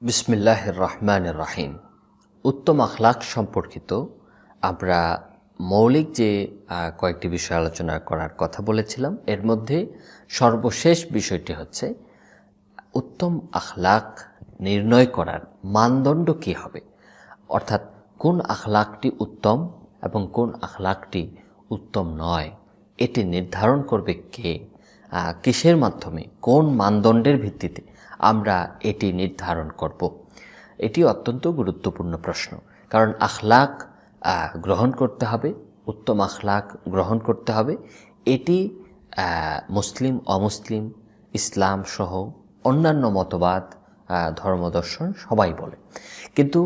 বিসমিল্লাহির রহমানির রহিম। উত্তম আখলাক সম্পর্কিত আমরা মৌলিক যে কয়েকটি বিষয় আলোচনা করার কথা বলেছিলাম, এর মধ্যে সর্বশেষ বিষয়টি হচ্ছে উত্তম আখলাক নির্ণয় করার মানদণ্ড কী হবে, অর্থাৎ কোন আখলাকটি উত্তম এবং কোন আখলাকটি উত্তম নয়, এটি নির্ধারণ করবে কে, কিসের মাধ্যমে, কোন মানদণ্ডের ভিত্তিতে আমরা এটি নির্ধারণ করব। এটি অত্যন্ত গুরুত্বপূর্ণ প্রশ্ন, কারণ আখলাক গ্রহণ করতে হবে, উত্তম আখলাক গ্রহণ করতে হবে। এটি মুসলিম অমুসলিম ইসলাম সহ অন্যান্য মতবাদ ধর্মদর্শন সবাই বলে। কিন্তু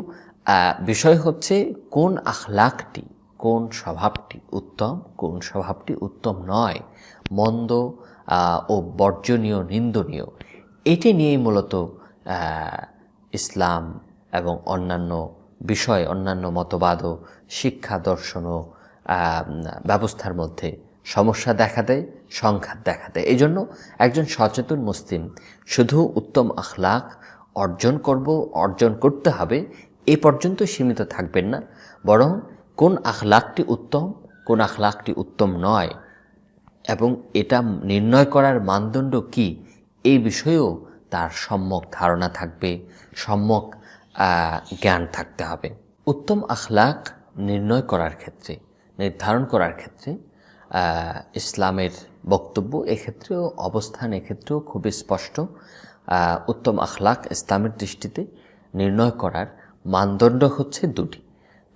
বিষয় হচ্ছে কোন আখলাকটি, কোন স্বভাবটি উত্তম, কোন স্বভাবটি উত্তম নয়, মন্দ ও বর্জনীয় নিন্দনীয়, এটি নিয়েই মূলত ইসলাম এবং অন্যান্য বিষয়, অন্যান্য মতবাদ ও শিক্ষা দর্শন ও ব্যবস্থার মধ্যে সমস্যা দেখা দেয়, সংঘাত দেখা দেয়। এই জন্য একজন সচেতন মুসলিম শুধু উত্তম আখলাক অর্জন করতে হবে এ পর্যন্ত সীমিত থাকবেন না, বরং কোন আখলাকটি উত্তম, কোন আখলাকটি উত্তম নয় এবং এটা নির্ণয় করার মানদণ্ড কি, এই বিষয়েও তার সম্যক ধারণা থাকবে, সম্যক জ্ঞান থাকতে হবে। উত্তম আখলাক নির্ধারণ করার ক্ষেত্রে ইসলামের বক্তব্য এক্ষেত্রেও, অবস্থান এক্ষেত্রেও খুবই স্পষ্ট। উত্তম আখলাক ইসলামের দৃষ্টিতে নির্ণয় করার মানদণ্ড হচ্ছে দুটি,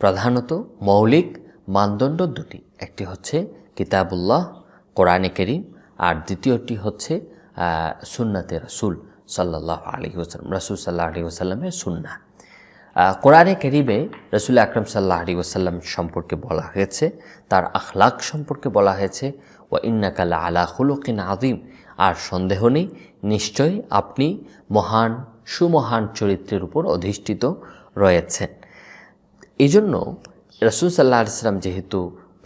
প্রধানত মৌলিক মানদণ্ড দুটি। একটি হচ্ছে কিতাবুল্লাহ কোরআনে কারীম, আর দ্বিতীয়টি হচ্ছে সুন্নাতে রাসূল সাল্লাল্লাহু আলাইহি ওয়াসাল্লাম, রাসূল সাল্লাল্লাহু আলাইহি ওয়াসাল্লামের সুন্নাহ। কোরআনে কারীমে রাসূল আকরাম সাল্লাল্লাহু আলাইহি ওয়াসাল্লাম সম্পর্কে বলা হয়েছে, তার আখলাক সম্পর্কে বলা হয়েছে, ওয়া ইন্নাকা লাআলা খুলুকিন আযীম, আর সন্দেহ নেই নিশ্চয়ই আপনি মহান সুমহান চরিত্রের উপর অধিষ্ঠিত রয়েছেন। এই জন্য রাসূল সাল্লাল্লাহু আলাইহি ওয়াসাল্লাম যেহেতু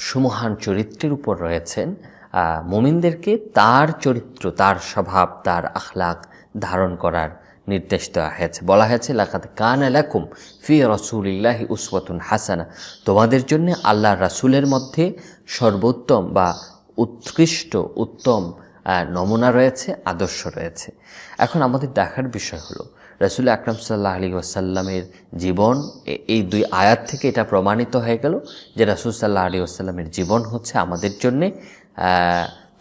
সুমহান চরিত্রের উপর রয়েছেন, মুমিনদেরকে তার চরিত্র, তার স্বভাব, তার আখলাক ধারণ করার নির্দেশ দেওয়া হয়েছে। বলা হয়েছে লাকাদ কানা লাকুম ফি রাসূলিল্লাহি উসওয়াতুন হাসানা, তোমাদের জন্য আল্লাহর রাসূলের মধ্যে সর্বোত্তম বা উত্তম নমুনা রয়েছে, আদর্শ রয়েছে। এখন আমাদের দেখার বিষয় হলো রাসূল আকরাম সাল্লাল্লাহু আলাইহি ওয়াসাল্লামের জীবন, এই দুই আয়াত থেকে এটা প্রমাণিত হয়ে গেল যে রাসূল সাল্লাল্লাহু আলাইহি ওয়াসাল্লামের জীবন হচ্ছে আমাদের জন্যে,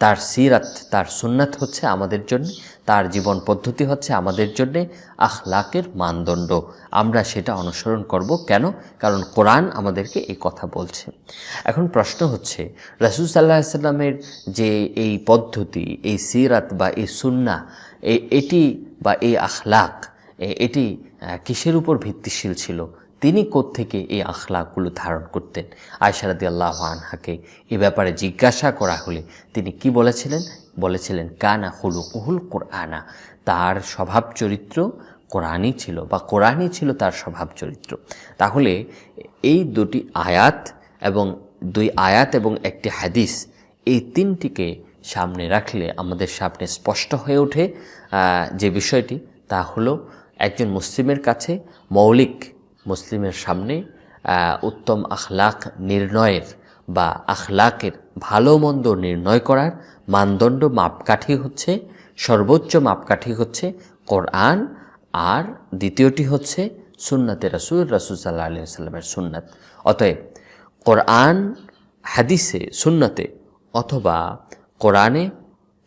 তার সিরাত, তার সুন্নাত হচ্ছে আমাদের জন্য, তার জীবন পদ্ধতি হচ্ছে আমাদের জন্যে আখলাকের মানদণ্ড। আমরা সেটা অনুসরণ করব। কেন? কারণ কোরআন আমাদেরকে এই কথা বলছে। এখন প্রশ্ন হচ্ছে রাসূল সাল্লাল্লাহু আলাইহি ওয়াসাল্লামের যে এই পদ্ধতি, এই সিরাত বা এই সুন্নাহ, এটি বা এই আখলাক, এটি কিসের উপর ভিত্তিশীল ছিল? তিনি কোত্থেকে এই আখলাকগুলো ধারণ করতেন? আয়েশা রাদিয়াল্লাহু আনহাকে এ ব্যাপারে জিজ্ঞাসা করা হলে তিনি কি বলেছিলেন কানা খুলুকুহুল কোরআনা, তার স্বভাব চরিত্র কোরআনই ছিল, বা কোরআনই ছিল তার স্বভাব চরিত্র। তাহলে এই দুটি আয়াত এবং একটি হাদিস, এই তিনটিকে সামনে রাখলে আমাদের সামনে স্পষ্ট হয়ে ওঠে যে বিষয়টি, তা হলো একজন মুসলিমের কাছে মুসলিমের সামনে উত্তম আখলাক নির্ণয়ের বা আখলাকের ভালো মন্দ নির্ণয় করার মানদণ্ড, মাপকাঠি হচ্ছে, সর্বোচ্চ মাপকাঠি হচ্ছে কোরআন, আর দ্বিতীয়টি হচ্ছে সুন্নাতে রাসূল সাল্লাল্লাহু আলাইহি ওয়াসাল্লামের সুন্নাত। অতএব কোরআন, হাদিসে, সুন্নাতে অথবা কোরআনে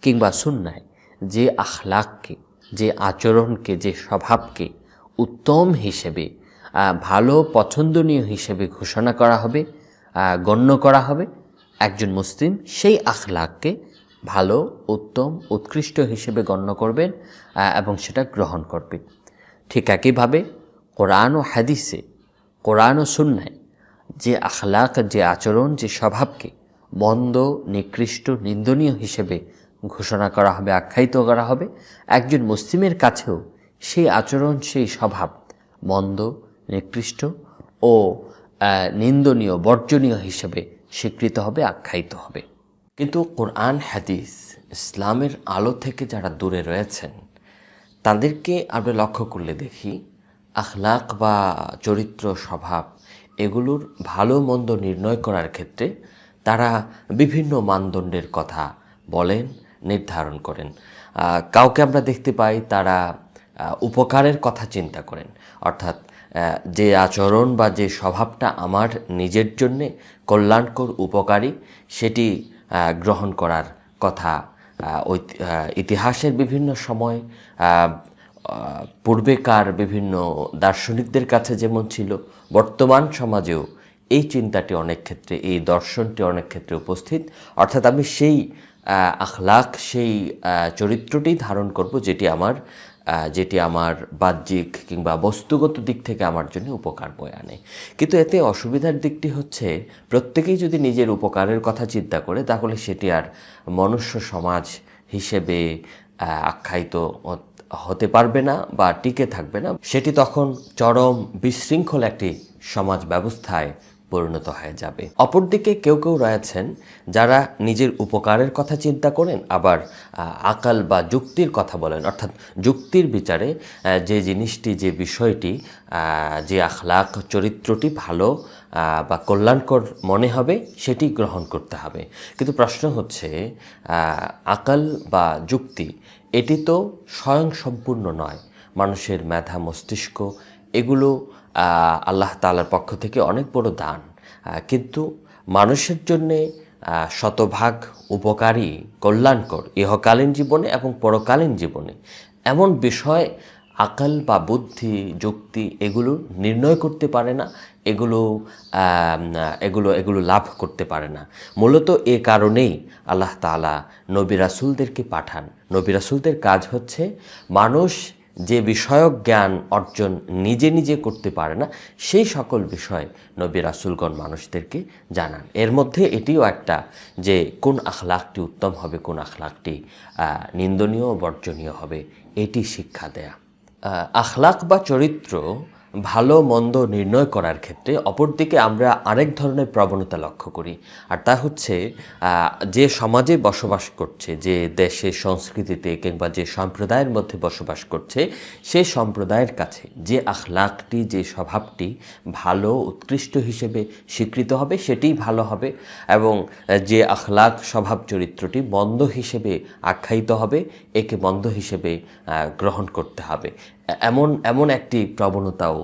কিংবা সুন্নায় যে আখলাককে, যে আচরণকে, যে স্বভাবকে উত্তম হিসেবে, ভালো পছন্দনীয় হিসেবে ঘোষণা করা হবে, গণ্য করা হবে, একজন মুসলিম সেই আখলাককে ভালো, উত্তম, উৎকৃষ্ট হিসেবে গণ্য করবেন এবং সেটা গ্রহণ করবেন। ঠিক একইভাবে কোরআন ও হাদিসে, কোরআন ও সুন্নায় যে আখলাক, যে আচরণ, যে স্বভাবকে মন্দ, নিকৃষ্ট, নিন্দনীয় হিসেবে ঘোষণা করা হবে, আখ্যায়িত করা হবে, একজন মুসলিমের কাছেও সেই আচরণ, সেই স্বভাব মন্দ, নিকৃষ্ট ও নিন্দনীয়, বর্জনীয় হিসেবে স্বীকৃত হবে, আখ্যায়িত হবে। কিন্তু কোরআন হাদিস, ইসলামের আলো থেকে যারা দূরে রয়েছেন, তাদেরকে আমরা লক্ষ্য করলে দেখি আখলাক বা চরিত্র স্বভাব এগুলোর ভালো মন্দ নির্ণয় করার ক্ষেত্রে তারা বিভিন্ন মানদণ্ডের কথা বলেন, নির্ধারণ করেন। কাউকে আমরা দেখতে পাই তারা উপকারের কথা চিন্তা করেন, অর্থাৎ যে আচরণ বা যে স্বভাবটা আমার নিজের জন্যে কল্যাণকর, উপকারী, সেটি গ্রহণ করার কথা ইতিহাসের বিভিন্ন সময় পূর্বেকার বিভিন্ন দার্শনিকদের কাছে যেমন ছিল, বর্তমান সমাজেও এই চিন্তাটি অনেক ক্ষেত্রে, এই দর্শনটি অনেক ক্ষেত্রে উপস্থিত। অর্থাৎ আমি সেই আখলাক, সেই চরিত্রটি ধারণ করব যেটি আমার বাহ্যিক কিংবা বস্তুগত দিক থেকে আমার জন্য উপকার বয়ে আনে। কিন্তু এতে অসুবিধার দিকটি হচ্ছে, প্রত্যেকেই যদি নিজের উপকারের কথা চিন্তা করে, তাহলে সেটি আর মনুষ্য সমাজ হিসেবে আখ্যায়িত হতে পারবে না বা টিকে থাকবে না। সেটি তখন চরম বিশৃঙ্খল একটি সমাজ ব্যবস্থায় পরিণত হয়ে যাবে। অপরদিকে কেউ কেউ রয়েছেন যারা নিজের উপকারের কথা চিন্তা করেন, আবার আকাল বা যুক্তির কথা বলেন, অর্থাৎ যুক্তির বিচারে যে জিনিসটি, যে বিষয়টি, যে আখলাক চরিত্রটি ভালো বা কল্যাণকর মনে হবে সেটি গ্রহণ করতে হবে। কিন্তু প্রশ্ন হচ্ছে, আকাল বা যুক্তি এটি তো স্বয়ংসম্পূর্ণ নয়। মানুষের মেধা, মস্তিষ্ক এগুলো আল্লাহ তাআলার পক্ষ থেকে অনেক বড় দান, কিন্তু মানুষের জন্যে শতভাগ উপকারী, কল্যাণকর ইহকালীন জীবনে এবং পরকালীন জীবনে এমন বিষয় আকাল বা বুদ্ধি, যুক্তি এগুলো নির্ণয় করতে পারে না, এগুলো লাভ করতে পারে না। মূলত এ কারণেই আল্লাহ তাআলা নবী রাসূলদেরকে পাঠান। নবী রাসূলদের কাজ হচ্ছে মানুষ যে বিষয়ক জ্ঞান অর্জন নিজে নিজে করতে পারে না, সেই সকল বিষয় নবী রাসূলগণ মানুষদেরকে জানান। এর মধ্যে এটিও একটা, যে কোন আখলাকটি উত্তম হবে, কোন আখলাকটি নিন্দনীয়, বর্জনীয় হবে, এটি শিক্ষা দেয়া। আখলাক বা চরিত্র ভালো মন্দ নির্ণয় করার ক্ষেত্রে অপরদিকে আমরা আরেক ধরনের প্রবণতা লক্ষ্য করি, আর তা হচ্ছে যে সমাজে বসবাস করছে, যে দেশে, সংস্কৃতিতে কিংবা যে সম্প্রদায়ের মধ্যে বসবাস করছে, সেই সম্প্রদায়ের কাছে যে আখলাকটি, যে স্বভাবটি ভালো, উৎকৃষ্ট হিসেবে স্বীকৃত হবে সেটিই ভালো হবে, এবং যে আখলাক, স্বভাব, চরিত্রটি মন্দ হিসেবে আখ্যায়িত হবে, একে মন্দ হিসেবে গ্রহণ করতে হবে। এমন একটি প্রবণতাও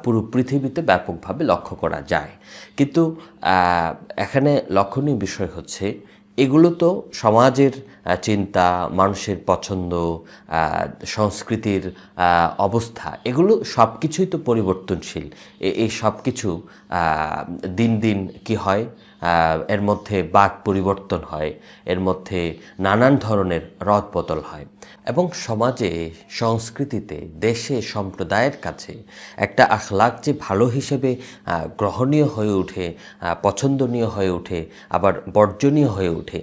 পুরো পৃথিবীতে ব্যাপকভাবে লক্ষ্য করা যায়। কিন্তু এখানে লক্ষণীয় বিষয় হচ্ছে, এগুলো তো সমাজের চিন্তা, মানুষের পছন্দ, সংস্কৃতির অবস্থা, এগুলো সব কিছুই তো পরিবর্তনশীল। এই সব কিছু দিন দিন কি হয়, এর মধ্যে বাক পরিবর্তন হয়, এর মধ্যে নানান ধরনের রদবদল হয়, এবং সমাজে, সংস্কৃতিতে, দেশে, সম্প্রদায়ের কাছে একটা আখলাক যে ভালো হিসেবে গ্রহণীয় হয়ে ওঠে, পছন্দনীয় হয়ে ওঠে, আবার বর্জনীয় হয়ে ওঠে,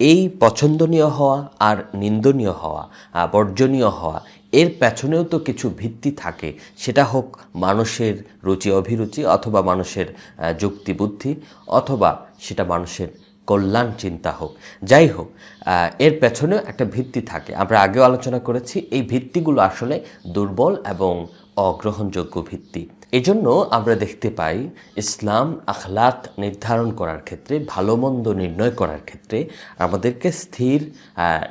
এই পছন্দনীয় হওয়া আর নিন্দনীয় হওয়া, বর্জনীয় হওয়া, এর পেছনেও তো কিছু ভিত্তি থাকে। সেটা হোক মানুষের রুচি অভিরুচি, অথবা মানুষের যুক্তি বুদ্ধি, অথবা সেটা মানুষের কল্যাণ চিন্তা হোক। যাই হোক, এর পেছনেও একটা ভিত্তি থাকে। আমরা আগেও আলোচনা করেছি, এই ভিত্তিগুলো আসলে দুর্বল এবং অগ্রহণযোগ্য ভিত্তি। এজন্য আমরা দেখতে পাই ইসলাম আখলাক নির্ধারণ করার ক্ষেত্রে, ভালো মন্দ নির্ণয় করার ক্ষেত্রে আমাদেরকে স্থির,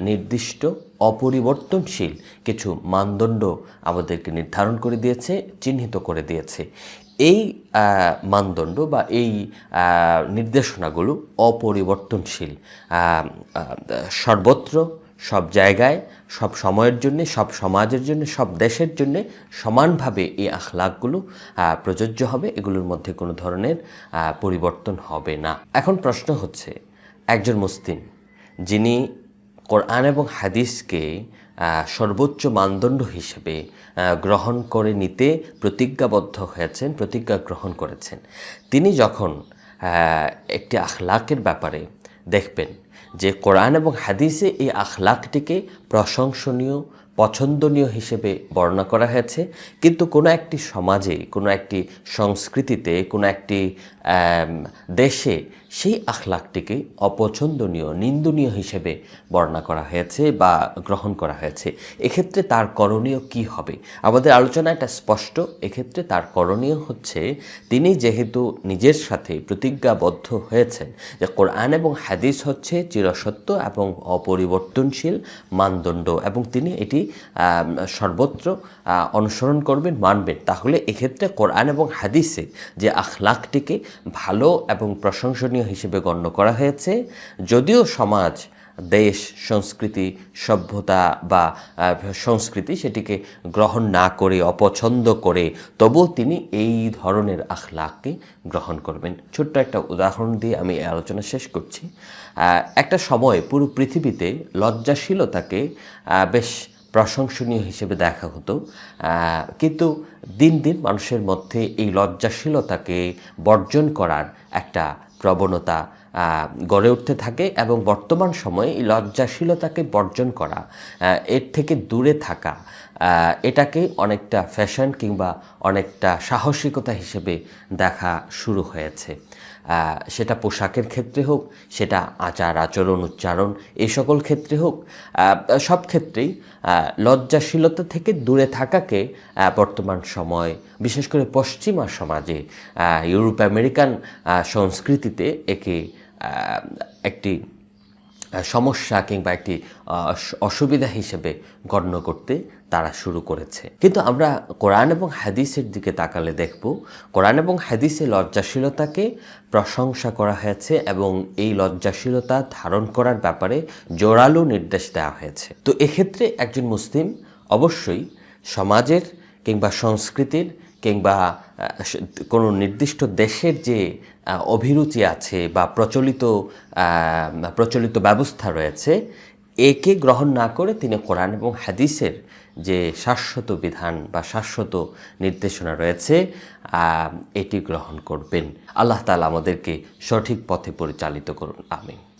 নির্দিষ্ট, অপরিবর্তনশীল কিছু মানদণ্ড আমাদেরকে নির্ধারণ করে দিয়েছে, চিহ্নিত করে দিয়েছে। এই মানদণ্ড বা এই নির্দেশনাগুলো অপরিবর্তনশীল, সর্বত্র, সব জায়গায়, সব সময়ের জন্য, সব সমাজের জন্য, সব দেশের জন্য সমানভাবে এই আখলাকগুলো প্রযোজ্য হবে। এগুলোর মধ্যে কোনো ধরনের পরিবর্তন হবে না। এখন প্রশ্ন হচ্ছে, একজন মুসলিম যিনি কোরআন এবং হাদিসকে সর্বোচ্চ মানদণ্ড হিসেবে গ্রহণ করে নিতে প্রতিজ্ঞাবদ্ধ হয়েছেন, প্রতিজ্ঞা গ্রহণ করেছেন, তিনি যখন একটি আখলাকের ব্যাপারে দেখবেন যে কোরআন এবং হাদিসে এই আখলাকটিকে প্রশংসনীয়, পছন্দনীয় হিসেবে বর্ণনা করা হয়েছে, কিন্তু কোনো একটি সমাজে, কোনো একটি সংস্কৃতিতে, কোনো একটি দেশে সেই আখলাকটিকে অপছন্দনীয়, নিন্দনীয় হিসেবে বর্ণনা করা হয়েছে বা গ্রহণ করা হয়েছে। এক্ষেত্রে তার করণীয় কি হবে? আমাদের আলোচনা এটা স্পষ্ট। এক্ষেত্রে তার করণীয় হচ্ছে, তিনি যেহেতু নিজের সাথে প্রতিজ্ঞাবদ্ধ হয়েছেন যে কোরআন এবং হাদিস হচ্ছে চিরসত্য এবং অপরিবর্তনশীল মানদণ্ড, এবং তিনি এটি সর্বত্র অনুসরণ করবেন, মানবেন, তাহলে এক্ষেত্রে কোরআন এবং হাদিসে যে আখলাকটিকে ভালো এবং প্রশংসনীয় হিসেবে গণ্য করা হয়েছে, যদিও সমাজ, দেশ, সংস্কৃতি, সভ্যতা বা সংস্কৃতি সেটিকে গ্রহণ না করে, অপছন্দ করে, তবুও তিনি এই ধরনের আখলাককে গ্রহণ করবেন। ছোট্ট একটা উদাহরণ দিয়ে আমি এই আলোচনা শেষ করছি। একটা সময় পুরো পৃথিবীতে লজ্জাশীলতাকে বেশ প্রশংসনীয় হিসেবে দেখা হতো, কিন্তু দিন দিন মানুষের মধ্যে এই লজ্জাশীলতাকে বর্জন করার একটা প্রবণতা গড়ে উঠতে থাকে, এবং বর্তমান সময়ে এই লজ্জাশীলতাকে বর্জন করা, এর থেকে দূরে থাকা, এটাকে অনেকটা ফ্যাশন কিংবা অনেকটা সাহসিকতা হিসেবে দেখা শুরু হয়েছে। সেটা পোশাকের ক্ষেত্রে হোক, সেটা আচার আচরণ, উচ্চারণ, এই সকল ক্ষেত্রে হোক, সব ক্ষেত্রেই লজ্জাশীলতা থেকে দূরে থাকাকে বর্তমান সময়, বিশেষ করে পশ্চিমা সমাজে, ইউরোপ আমেরিকান সংস্কৃতিতে একে একটি সমস্যা কিংবা একটি অসুবিধা হিসেবে গণ্য করতে তারা শুরু করেছে। কিন্তু আমরা কোরআন এবং হাদিসের দিকে তাকালে দেখব, কোরআন এবং হাদিসে লজ্জাশীলতাকে প্রশংসা করা হয়েছে এবং এই লজ্জাশীলতা ধারণ করার ব্যাপারে জোরালো নির্দেশ দেওয়া হয়েছে। তো এক্ষেত্রে একজন মুসলিম অবশ্যই সমাজের কিংবা সংস্কৃতির কিংবা কোনো নির্দিষ্ট দেশের যে অভিরুচি আছে বা প্রচলিত ব্যবস্থা রয়েছে, একে গ্রহণ না করে তিনি কোরআন এবং হাদিসের যে শাশ্বত বিধান বা শাশ্বত নির্দেশনা রয়েছে এটি গ্রহণ করবেন। আল্লাহ তাআলা আমাদেরকে সঠিক পথে পরিচালিত করুন। আমিন।